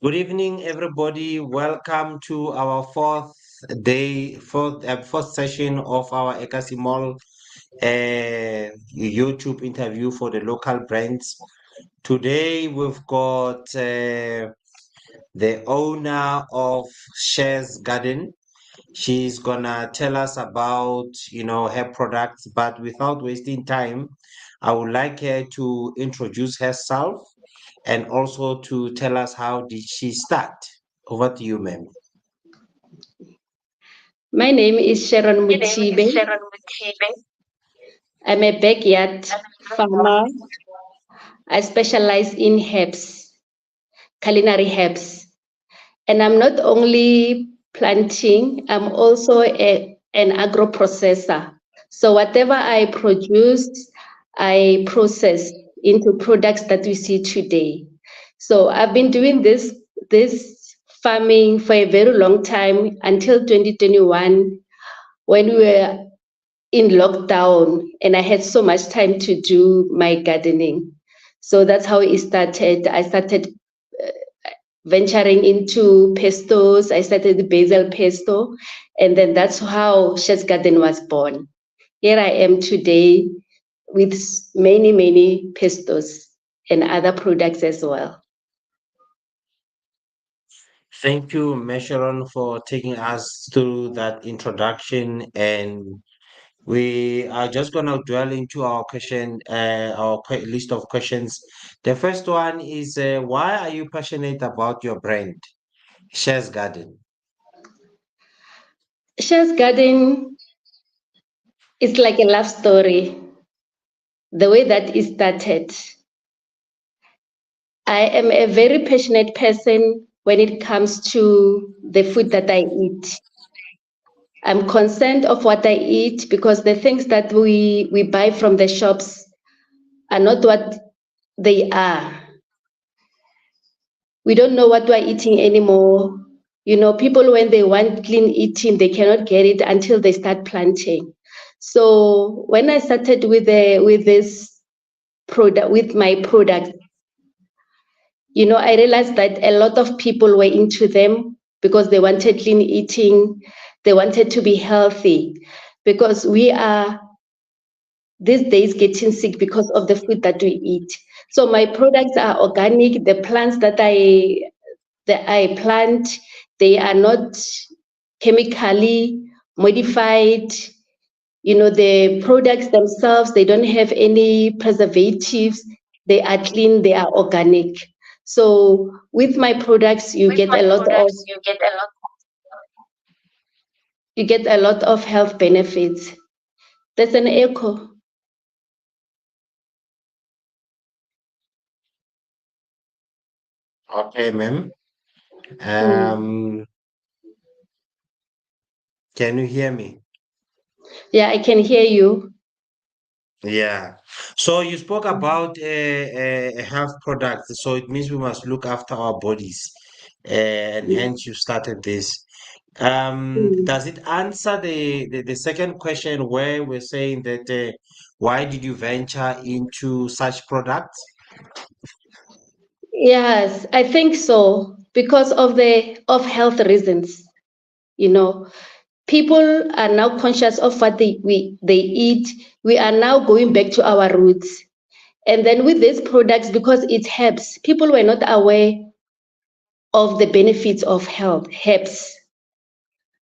Good evening, everybody. Welcome to our fourth session of our Ecasimol YouTube interview for the local brands. Today, we've got the owner of Shaz Garden. She's gonna tell us about, her products, but without wasting time, I would like her to introduce herself and also to tell us how did she start. Over to you, ma'am. My name is Sharon My name is Mothibi. Sharon Mothibi. I'm a backyard farmer. I specialize in herbs, culinary herbs. And I'm not only planting, I'm also an agro processor. So whatever I produce, I process into products that we see today. So I've been doing this farming for a very long time until 2021 when we were in lockdown and I had so much time to do my gardening. So that's how it started. I started venturing into pestos. I started the basil pesto, and then that's how Shaz Garden was born. Here I am today with many pestos and other products as well. Thank you, Mesharon, for taking us through that introduction. And we are just going to dwell into our list of questions. The first one is why are you passionate about your brand, Shares Garden? Shaz Garden is like a love story. The way that it started, I am a very passionate person when it comes to the food that I eat. I'm concerned of what I eat because the things that we buy from the shops are not what they are. We don't know what we're eating anymore. You know, people when they want clean eating, they cannot get it until they start planting. So when I started with this product, with my product, you know, I realized that a lot of people were into them because they wanted clean eating, they wanted to be healthy, because we are these days getting sick because of the food that we eat. So my products are organic. The plants that I plant, they are not chemically modified. You know, the products themselves, they don't have any preservatives. They are clean, they are organic. So with my products, With my products, you get a lot of health benefits. There's an echo. Okay, ma'am. Mm. Um, can you hear me? Yeah, I can hear you. Yeah. So you spoke about a health product. So it means we must look after our bodies, and Yeah. hence you started this. Mm. Does it answer the second question where we're saying that why did you venture into such products? Yes, I think so because of health reasons. You know, people are now conscious of what they eat. We are now going back to our roots. And then with these products, because it helps, people were not aware of the benefits of health herbs.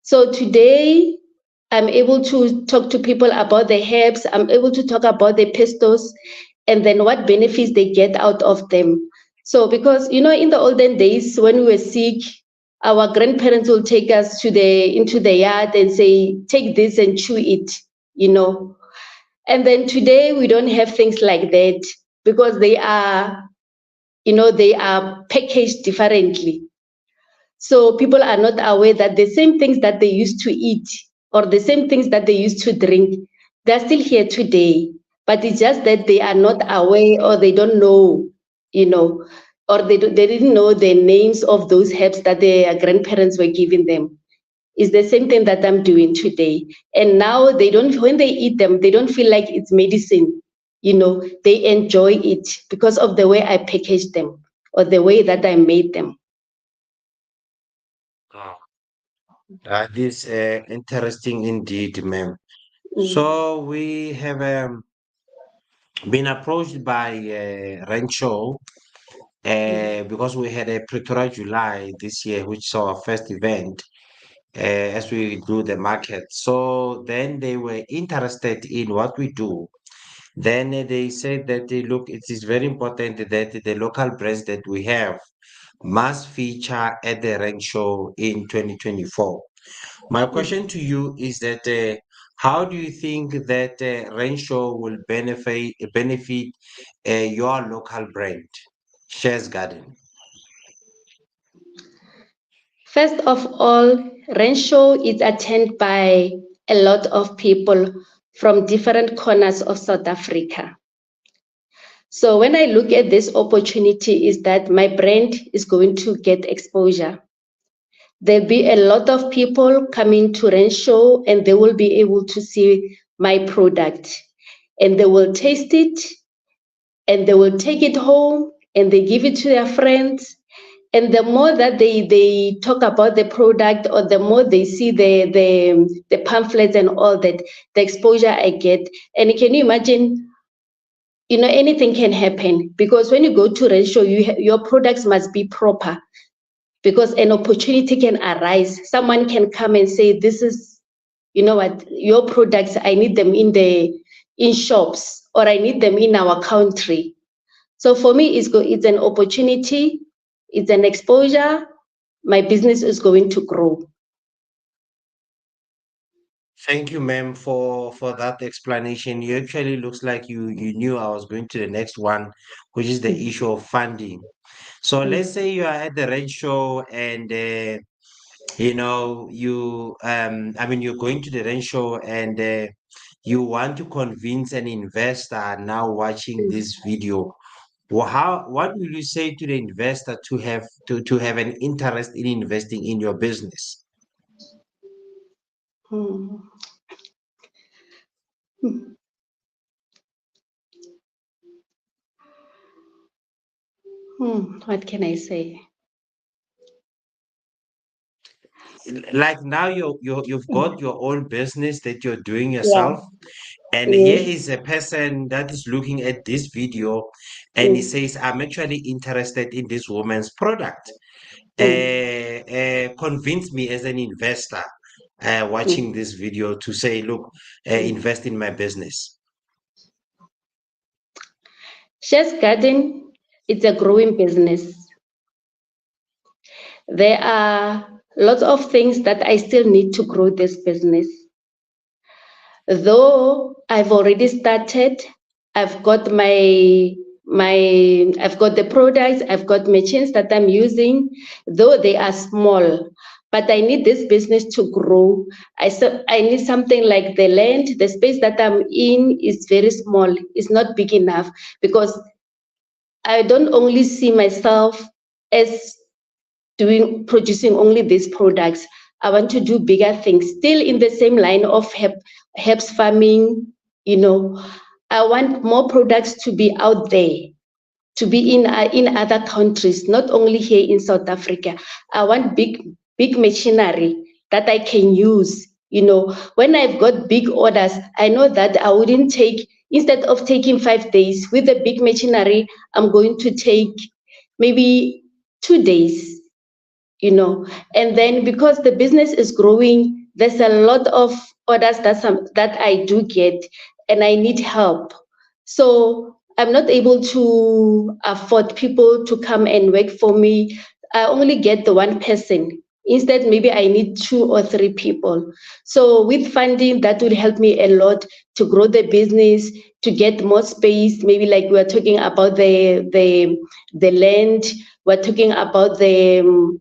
So today, I'm able to talk to people about the herbs. I'm able to talk about the pestos, and then what benefits they get out of them. So because you know, in the olden days when we were sick, our grandparents will take us into the yard and say, "Take this and chew it," you know. And then today we don't have things like that because they are packaged differently. So people are not aware that the same things that they used to eat or the same things that they used to drink, they're still here today. But it's just that they are not aware or they don't know, you know, or they didn't know the names of those herbs that their grandparents were giving them. It's the same thing that I'm doing today. And now they don't, when they eat them, they don't feel like it's medicine. You know, they enjoy it because of the way I packaged them or the way that I made them. This interesting indeed, ma'am. Mm, So we have been approached by Rancho mm, because we had a Pretoria July this year, which saw our first event as we do the market. So then they were interested in what we do. Then they said that look, it is very important that the local brands that we have must feature at the rank show in 2024. My mm. question to you is that how do you think that rank show will benefit your local brand, Shares Garden? First of all, Renshaw is attended by a lot of people from different corners of South Africa. So when I look at this opportunity is that my brand is going to get exposure. There'll be a lot of people coming to Renshaw and they will be able to see my product and they will taste it and they will take it home and they give it to their friends. And the more that they talk about the product or the more they see the pamphlets and all that, the exposure I get. And can you imagine, anything can happen because when you go to a show, your products must be proper because an opportunity can arise. Someone can come and say, this is, what, your products, I need them in shops or I need them in our country. So for me, it's an opportunity, it's an exposure. My business is going to grow. Thank you, ma'am, for that explanation. You actually looks like you knew I was going to the next one, which is the Mm, issue of funding. So let's mm, say you are at the red show and I mean you're going to the red show and you want to convince an investor now watching mm, this video. What will you say to the investor to have an interest in investing in your business? mm, mm, what can I say? Like now you've got Mm, your own business that you're doing yeah, yourself, and here yes. is a person that is looking at this video and he Mm, says, I'm actually interested in this woman's product. mm, Convince me as an investor watching mm, this video to say, look, mm. invest in my business. Shaz Garden, it's a growing business. There are lots of things that I still need to grow this business. Though I've already started, I've got I've got the products, I've got machines that I'm using, though they are small. But I need this business to grow. I need something like the land, the space that I'm in is very small, it's not big enough because I don't only see myself as producing only these products. I want to do bigger things, still in the same line of herbs farming. You know, I want more products to be out there, to be in other countries, not only here in South Africa. I want big machinery that I can use. When I've got big orders, I know that I wouldn't take instead of taking 5 days with the big machinery, I'm going to take maybe 2 days. And then because the business is growing, there's a lot of orders that I do get and I need help. So I'm not able to afford people to come and work for me. I only get the one person. Instead, maybe I need 2 or 3 people. So with funding, that would help me a lot to grow the business, to get more space. Maybe like we're talking about the land, we're talking about the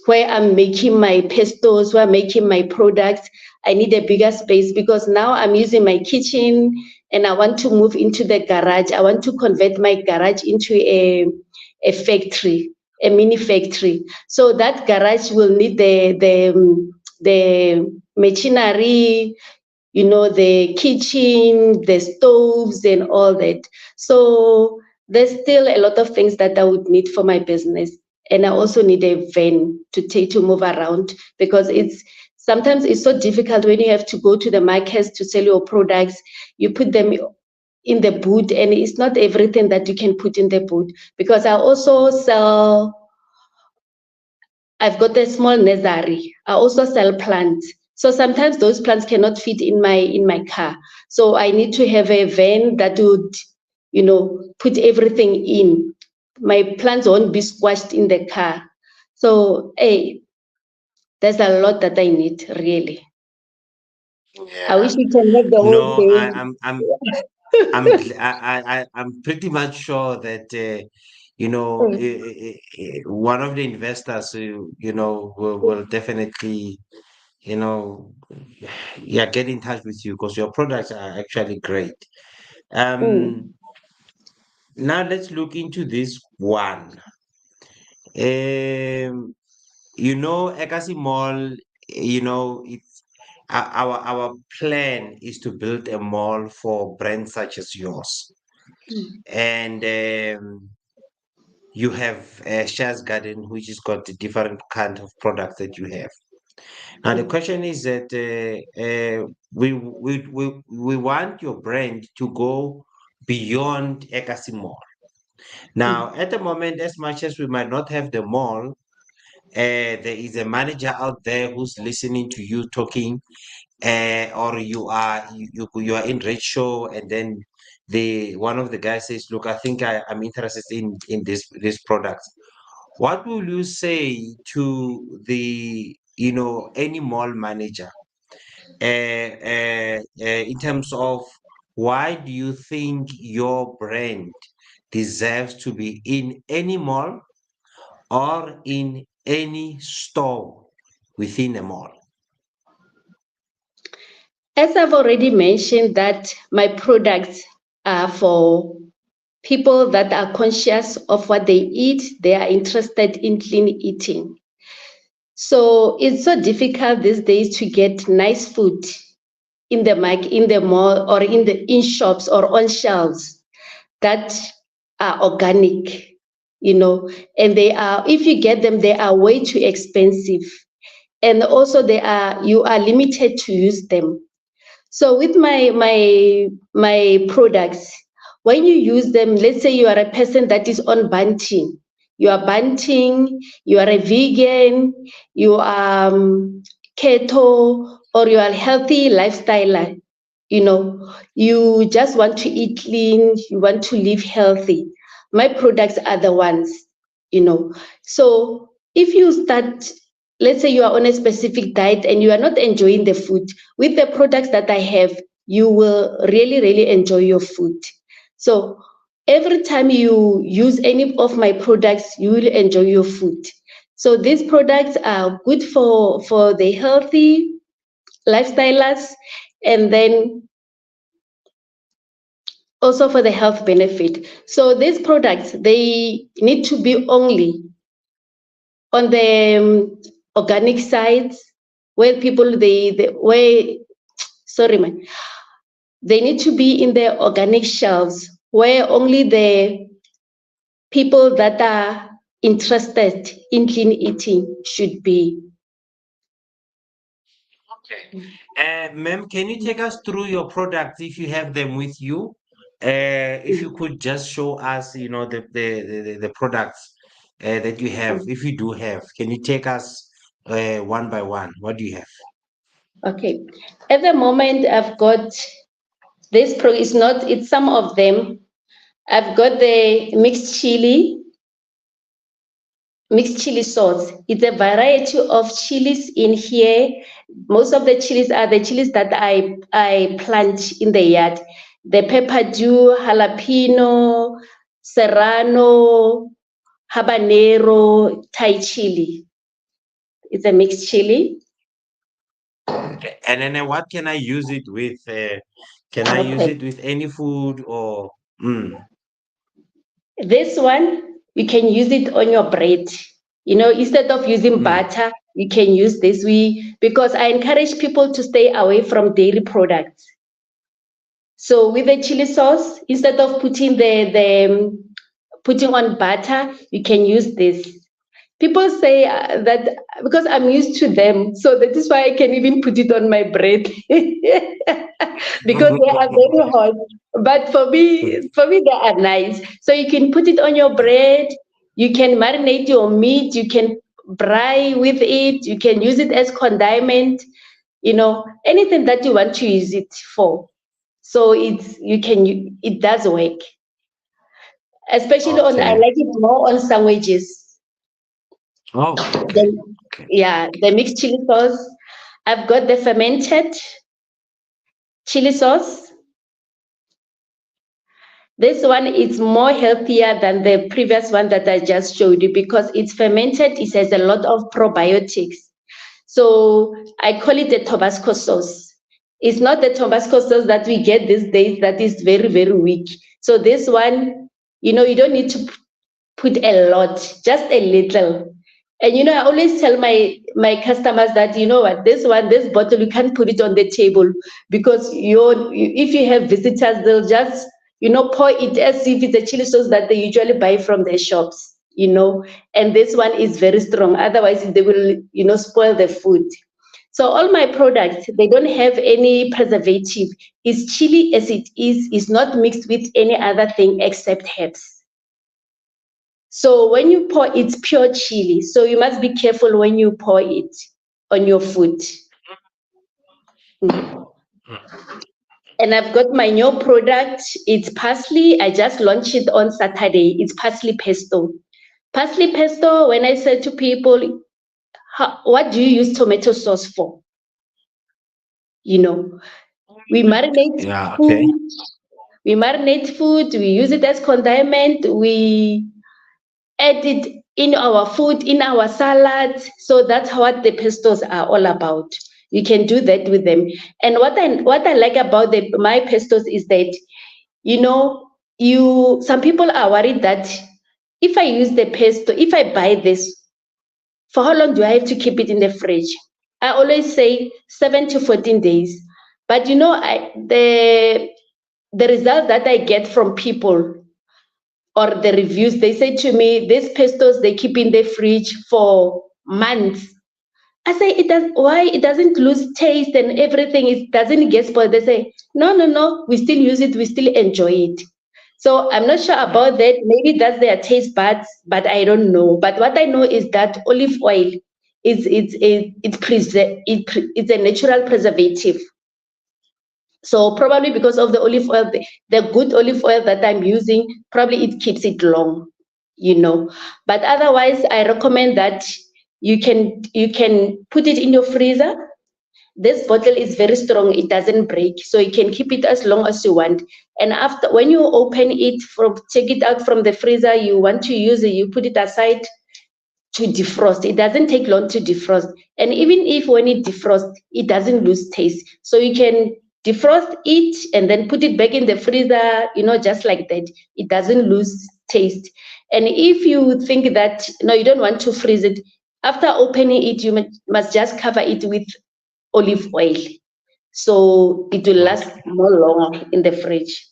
where I'm making my pestos, where I'm making my products. I need a bigger space because now I'm using my kitchen and I want to move into the garage. I want to convert my garage into a factory, a mini factory. So that garage will need the machinery, the kitchen, the stoves, and all that. So there's still a lot of things that I would need for my business. and I also need a van to move around, because sometimes it's so difficult when you have to go to the markets to sell your products. You put them in the boot, and it's not everything that you can put in the boot, because I also sell. I've got a small nursery. I also sell plants. So sometimes those plants cannot fit in my car. So I need to have a van that would, put everything in. My plants won't be squashed in the car. So hey, there's a lot that I need, really. I Yeah. wish we can have the whole No, day. I'm pretty much sure that one of the investors who will definitely you know yeah, get in touch with you because your products are actually great. Mm, Now let's look into this one. Ekasi Mall, it's our plan is to build a mall for brands such as yours. mm, And you have Shaz Garden, which has got the different kind of products that you have. Now the mm, question is that we want your brand to go beyond Ekasi Mall. mm. Now, at the moment, as much as we might not have the mall, there is a manager out there who's listening to you talking, or you are in Red Show, and then the one of the guys says, "Look, I think I'm interested in this product." What will you say to the any mall manager in terms of why do you think your brand deserves to be in any mall or in any store within a mall? As I've already mentioned, that my products are for people that are conscious of what they eat, they are interested in clean eating. So it's so difficult these days to get nice food in the mall, or in shops or on shelves that are organic, and they are, if you get them, they are way too expensive. And also you are limited to use them. So with my products, when you use them, let's say you are a person that is on bunting, you are a vegan, you are keto, or you are a healthy lifestyle, you just want to eat clean, you want to live healthy. My products are the ones, you know. So if you start, let's say you are on a specific diet and you are not enjoying the food, with the products that I have, you will really, really enjoy your food. So every time you use any of my products, you will enjoy your food. So these products are good for the healthy lifestylers, and then also for the health benefit. So these products, they need to be only on the organic sites, where people they where sorry man, they need to be in the organic shelves, where only the people that are interested in clean eating should be. Okay. Ma'am, can you take us through your products if you have them with you? If you could just show us, the products that you have, if you do have, can you take us one by one? What do you have? Okay, at the moment I've got this pro is not, it's some of them. I've got the mixed chili sauce. It's a variety of chilies in here. Most of the chilies are the chilies that I plant in the yard. The pepper dew, jalapeno, serrano, habanero, Thai chili. It's a mixed chili. Okay. And then what can I use it with? Can I use Okay. it with any food or? Mm, This one, you can use it on your bread. Instead of using mm. butter, you can use this. Because I encourage people to stay away from dairy products. So with the chili sauce, instead of putting on butter, you can use this. people say that because I'm used to them, so that is why I can even put it on my bread because they are very hot. But for me, they are nice. So you can put it on your bread. You can marinate your meat. You can fry with it. You can use it as condiment. Anything that you want to use it for. So it does work. Especially I Okay. like it more on sandwiches. Oh, okay. The, Okay. yeah, the mixed chili sauce. I've got the fermented chili sauce. This one is more healthier than the previous one that I just showed you because it's fermented. It has a lot of probiotics. So I call it a Tabasco sauce. It's not the Tabasco sauce that we get these days that is very, very weak. So this one, you don't need to put a lot, just a little. And I always tell my customers that what, this bottle, you can't put it on the table because if you have visitors, they'll just pour it as if it's a chili sauce that they usually buy from their shops. And this one is very strong. Otherwise, they will spoil the food. So all my products, they don't have any preservative. It's chili as it is. It's not mixed with any other thing except herbs. So when you pour, it's pure chili. So you must be careful when you pour it on your food. Mm. And I've got my new product. It's parsley. I just launched it on Saturday. It's parsley pesto. Parsley pesto, when I say to people, what do you use tomato sauce for? We marinate Yeah, okay. food. We marinate food. We use it as condiment. We add it in our food, in our salads. So that's what the pestos are all about. You can do that with them. And what I like about my pestos is that, some people are worried that if I use the pesto, if I buy this, for how long do I have to keep it in the fridge? I always say 7 to 14 days. But the result that I get from people or the reviews, they say to me, these pestos, they keep in the fridge for months. I say, why? It doesn't lose taste and everything. It doesn't get spoiled. They say, no, we still use it. We still enjoy it. So I'm not sure about that. Maybe that's their taste buds, but I don't know. But what I know is that olive oil it's a natural preservative. So probably because of the olive oil, the good olive oil that I'm using, probably it keeps it long. But otherwise, I recommend that you can put it in your freezer. This bottle is very strong; it doesn't break, so you can keep it as long as you want. And after, when you open it, take it out from the freezer, you want to use it, you put it aside to defrost. It doesn't take long to defrost. And even if when it defrosts, it doesn't lose taste. So you can defrost it and then put it back in the freezer, just like that. It doesn't lose taste. And if you think that, no, you don't want to freeze it, after opening it, you must just cover it with olive oil. So it will last Okay. more longer in the fridge.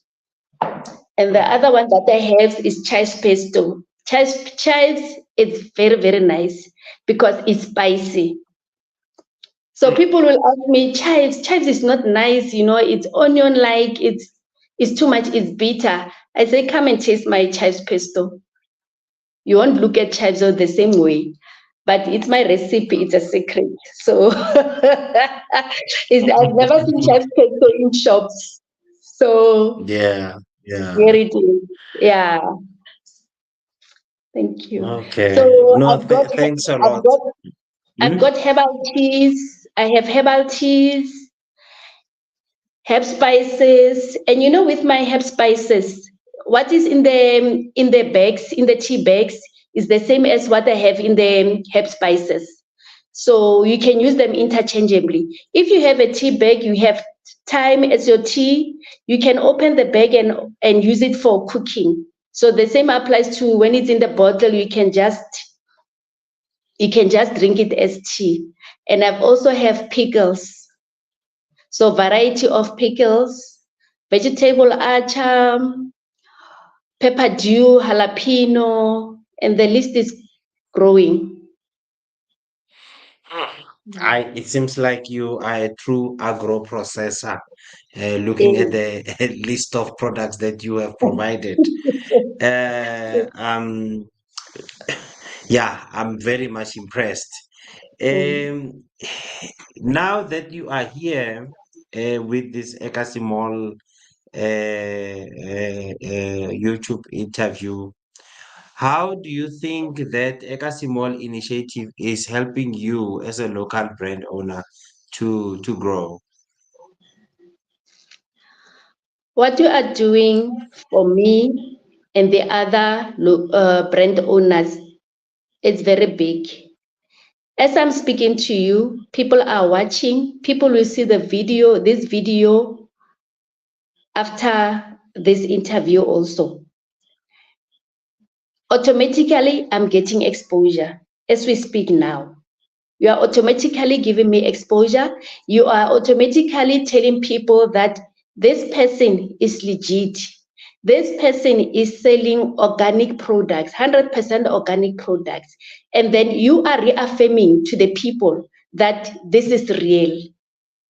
And the other one that I have is chives pesto. Chives is very, very nice because it's spicy. So people will ask me, chives is not nice, it's onion-like, it's too much, it's bitter. I say, come and taste my chives pesto. You won't look at chives the same way, but it's my recipe, it's a secret. So I've never seen chives pesto in shops. So Yeah, here yeah. it is. Yeah. Thank you. So Okay. No, thanks a I've lot. got I've Hmm? got herbal teas. I have herbal teas, herb spices, and with my herb spices, what is in the bags, in the tea bags, is the same as what I have in the herb spices. So you can use them interchangeably. If you have a tea bag, you have thyme as your tea, you can open the bag and use it for cooking. So the same applies to when it's in the bottle, you can just drink it as tea. And I've also have pickles. So variety of pickles, vegetable achar, pepper dew, jalapeno, and the list is growing. It seems like you are a true agro processor, looking at Yes. the list of products that you have provided. Uh, um, yeah, I'm very much impressed. Mm, Um, now that you are here with this Ekasimol YouTube interview, how do you think that Ekasimol initiative is helping you as a local brand owner to grow? what you are doing for me and the other brand owners, it's very big. As I'm speaking to you, people are watching. People will see this video after this interview also. Automatically, I'm getting exposure as we speak now. You are automatically giving me exposure. You are automatically telling people that this person is legit. This person is selling organic products, 100% organic products. And then you are reaffirming to the people that this is real.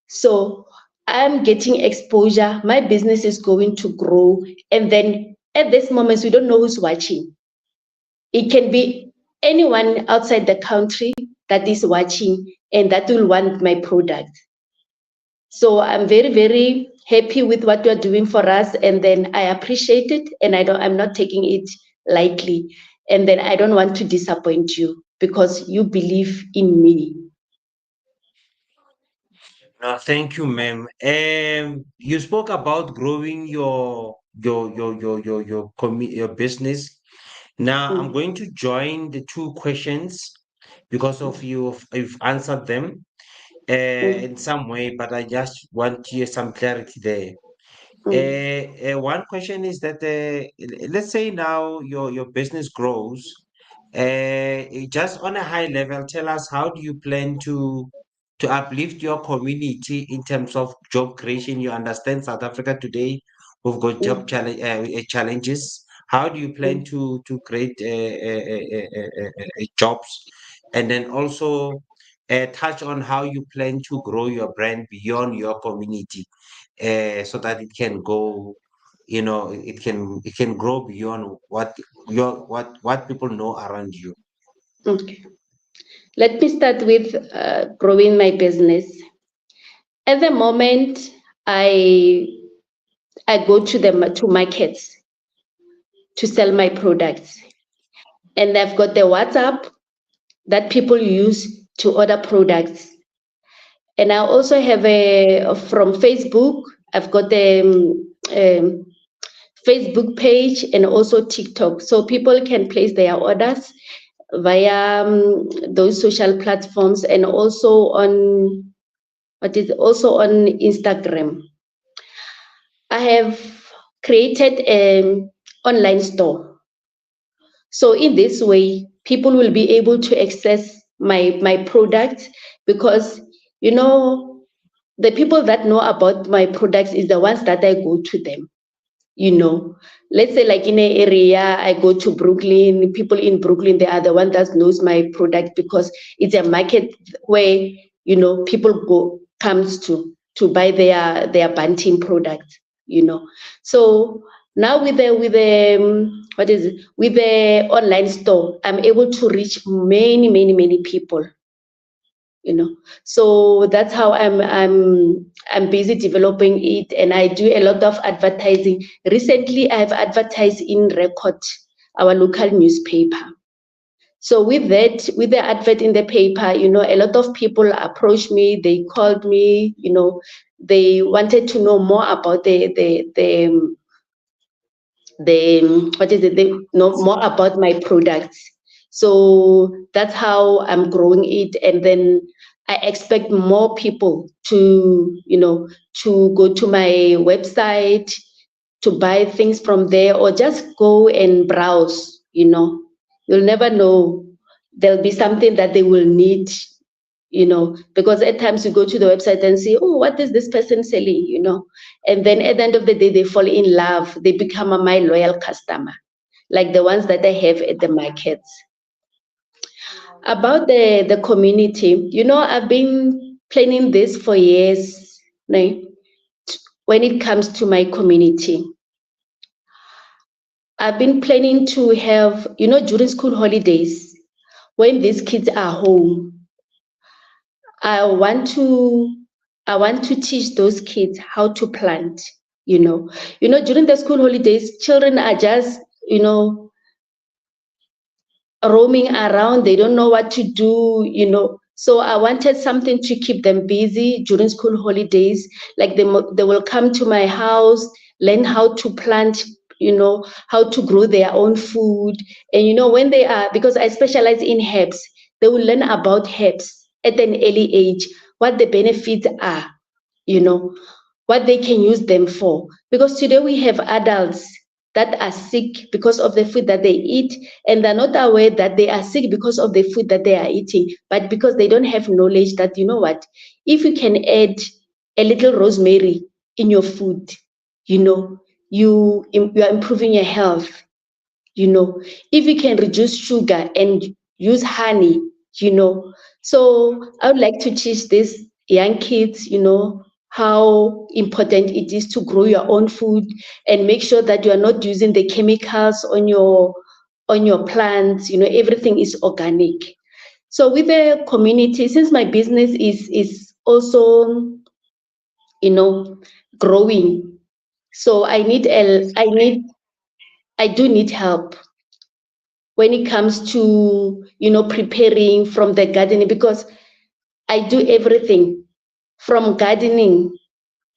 So I'm getting exposure. My business is going to grow. And then at this moment, we don't know who's watching. It can be anyone outside the country that is watching and that will want my product. So I'm very, very happy with what you're doing for us. And then I appreciate it and I'm not taking it lightly. And then I don't want to disappoint you because you believe in me. No, thank you, ma'am. You spoke about growing your business. Now I'm Mm, going to join the two questions because of you've answered them mm, in some way, but I just want to hear some clarity there. mm, One question is that let's say now your business grows. Just on a high level, tell us how do you plan to uplift your community in terms of job creation? You understand South Africa today, we've got mm, challenges. How do you plan mm, to create jobs, and then also touch on how you plan to grow your brand beyond your community, so that it can go, it can grow beyond what people know around you. okay. Let me start with growing my business. At the moment, I I go to markets to sell my products. And I've got the WhatsApp that people use to order products. And I also have a from Facebook. I've got the Facebook page and also TikTok, so people can place their orders via those social platforms and also on what is also on Instagram. I have created an online store. So in this way, people will be able to access my product because you know the people that know about my products is the ones that I go to them. You know, let's say like in an area, I go to Brooklyn. People in Brooklyn, they are the one that knows my product because it's a market where people go comes to buy their Banting product. You know, so now with the what is it with the online store, I'm able to reach many people. So that's how I'm busy developing it, and I do a lot of advertising. Recently I've advertised in Record, our local newspaper. So with the advert in the paper, a lot of people approached me, they called me, they wanted to know more about the what is it they know more about my products. So that's how I'm growing it, and then I expect more people to go to my website to buy things from there, or just go and browse. You'll never know, there'll be something that they will need, because at times you go to the website and see, oh, what is this person selling, and then at the end of the day, they fall in love, they become my loyal customer, like the ones that I have at the markets. About the community, I've been planning this for years. No, when it comes to my community, I've been planning to have, during school holidays, when these kids are home, I want to I want to teach those kids how to plant. You know, during the school holidays, children are just, roaming around. They don't know what to do. So I wanted something to keep them busy during school holidays. Like they will come to my house, learn how to plant, how to grow their own food. And when they are, because I specialize in herbs, they will learn about herbs at an early age, what the benefits are, you know, what they can use them for. Because today we have adults that are sick because of the food that they eat, and they're not aware that they are sick because of the food that they are eating, but because they don't have knowledge that, if you can add a little rosemary in your food, you know, you are improving your health. If you can reduce sugar and use honey, you know. So I would like to teach these young kids, how important it is to grow your own food and make sure that you are not using the chemicals on your plants. Everything is organic. So with the community, since my business is also, you know, growing, so I do need help when it comes to, preparing from the gardening, because I do everything from gardening,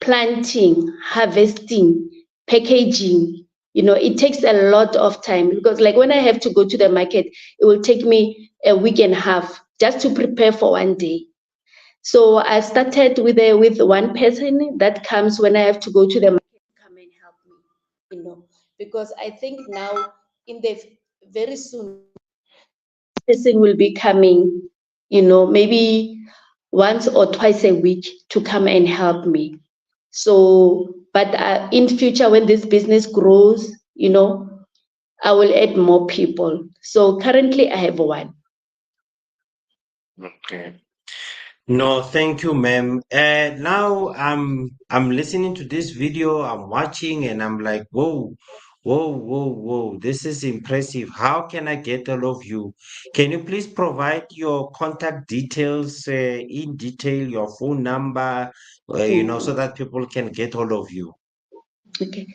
planting, harvesting, packaging. It takes a lot of time, because like when I have to go to the market, it will take me a week and a half just to prepare for one day. So I started with one person that comes when I have to go to the market to come and help me, because I think now in the very soon person will be coming, maybe once or twice a week to come and help me. So, but in future, when this business grows, I will add more people. So currently, I have one. Okay. No, thank you, ma'am. Now I'm listening to this video, I'm watching, and I'm like, whoa, whoa, whoa, whoa, this is impressive. How can I get all of you? Can you please provide your contact details in detail, your phone number, so Mm. that people can get all of you? Okay.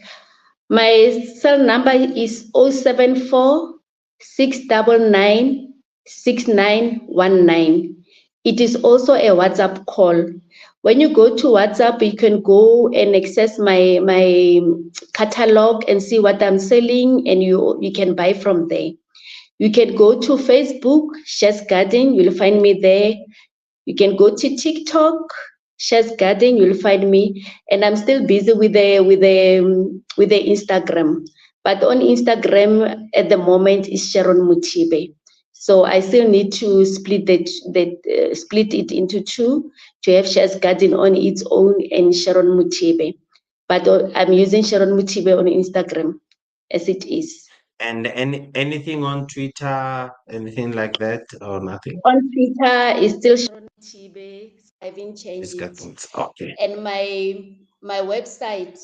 My cell number is 074 699 6919. It is also a WhatsApp call. When you go to WhatsApp, you can go and access my catalog and see what I'm selling, and you can buy from there. You can go to Facebook, Shaz Garden, you'll find me there. You can go to TikTok, Shaz Garden, you'll find me. And I'm still busy with the Instagram. But on Instagram at the moment is Sharon Mothibi. So I still need to split it into two, to have Shaz Garden on its own and Sharon Mothibi. But I'm using Sharon Mothibi on Instagram as it is. And anything on Twitter, anything like that, or nothing? On Twitter is still Sharon Mothibi. I haven't changed It's got it. things. Okay. And my website,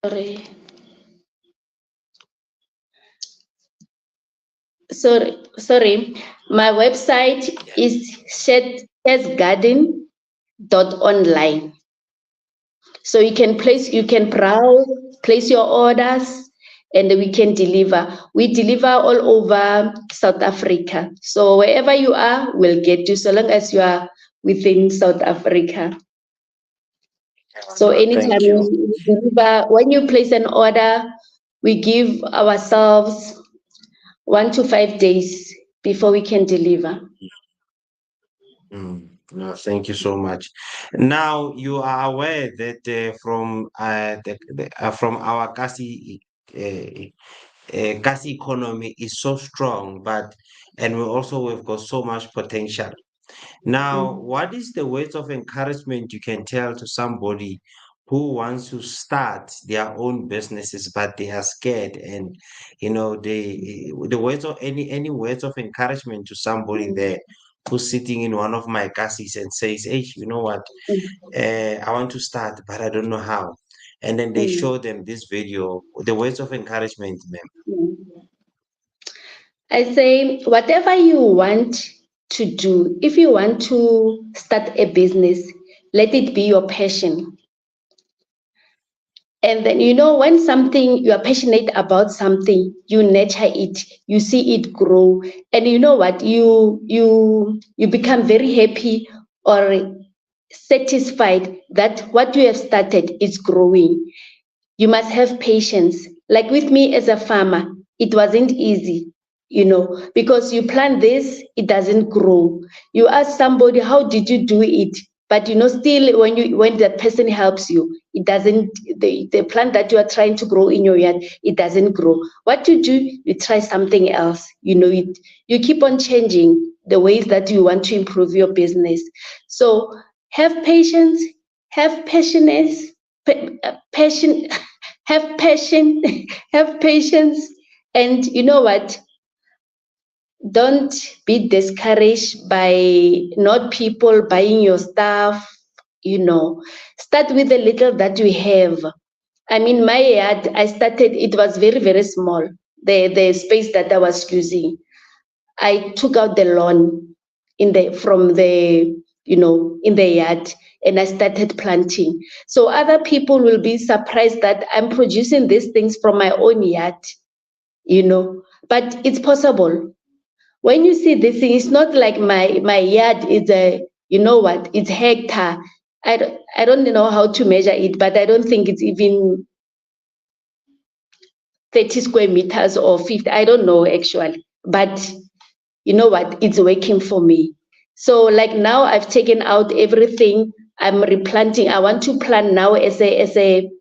sorry, sorry, my website Yeah. is shazgarden.online. So you can browse, place your orders, and we can deliver. We deliver all over South Africa. So wherever you are, we'll get you, so long as you are within South Africa. So No, anytime thank you. you deliver, when you place an order, we give ourselves 1 to 5 days before we can deliver. No, thank you so much. Now you are aware that from our Kasi economy is so strong, and we've got so much potential. Now, Mm. what is the words of encouragement you can tell to somebody who wants to start their own businesses, but they are scared. And the words of any words of encouragement to somebody Mm, there who's sitting in one of my classes and says, "Hey, you know what? mm, I want to start, but I don't know how." And then they mm, show them this video, the words of encouragement, ma'am. mm. I say, whatever you want to do, if you want to start a business, let it be your passion. And then, when something you are passionate about something, you nurture it, you see it grow, and you know what, you become very happy or satisfied that what you have started is growing. You must have patience. Like with me as a farmer, it wasn't easy, because you plant this, it doesn't grow. You ask somebody, how did you do it? But still when that person helps you, it doesn't, the plant that you are trying to grow in your yard, it doesn't grow. What you do, you try something else. You keep on changing the ways that you want to improve your business. So have patience, have patience, passion, have passion, have patience, and you know what? Don't be discouraged by not people buying your stuff. Start with the little that you have. I mean, my yard, I started, it was very, very small. The space that I was using, I took out the lawn from the in the yard, and I started planting. So other people will be surprised that I'm producing these things from my own yard, but it's possible. When you see this thing, it's not like my yard is a, it's hectare. I don't know how to measure it, but I don't think it's even 30 square meters or 50. I don't know actually, but you know what, it's working for me. So like now I've taken out everything, I'm replanting. I want to plant now as a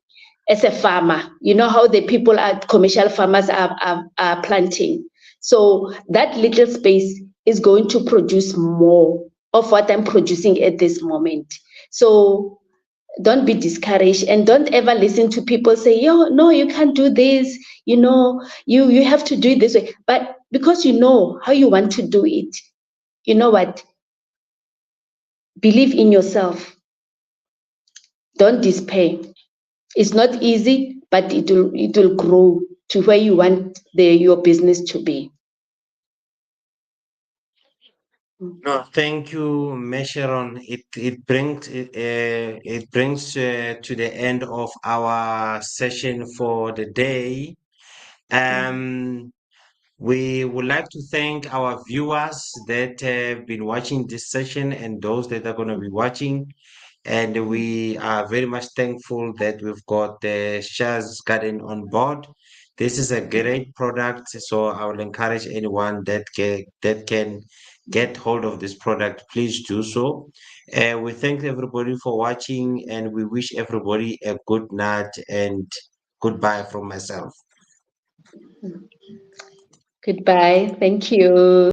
farmer. You know how the people at commercial farmers are planting. So that little space is going to produce more of what I'm producing at this moment. So don't be discouraged, and don't ever listen to people say, yo, no, you can't do this, you have to do it this way. But because you know how you want to do it, you know what, believe in yourself. Don't despair. It's not easy, but it will grow to where you want your business to be. No, thank you, Mesharon. It brings to the end of our session for the day. Um, we would like to thank our viewers that have been watching this session and those that are going to be watching. And we are very much thankful that we've got the Shaz Garden on board. This is a great product, so I will encourage anyone that can get hold of this product, please do so. We thank everybody for watching, and we wish everybody a good night and goodbye from myself. Goodbye. Thank you.